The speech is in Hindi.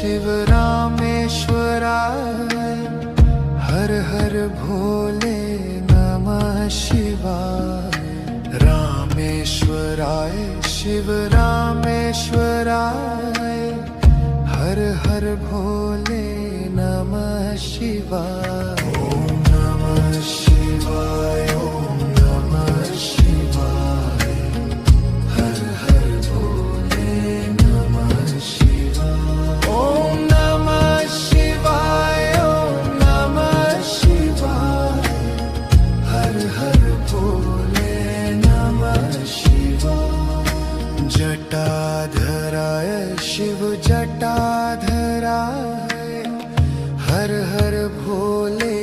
शिव रामेश्वराय हर हर भोले नमः शिवाय रामेश्वराय शिव रामेश्वराय हर हर भोले नमः शिवाय ओम नमः शिवाय ओम नमः शिवाय हर हर भोले नमः शिवाय ओम नमः शिवाय ओम नमः शिवाय हर हर भोले नमः शिवाय जटाधराय शिव जटाधराय हर हर भोले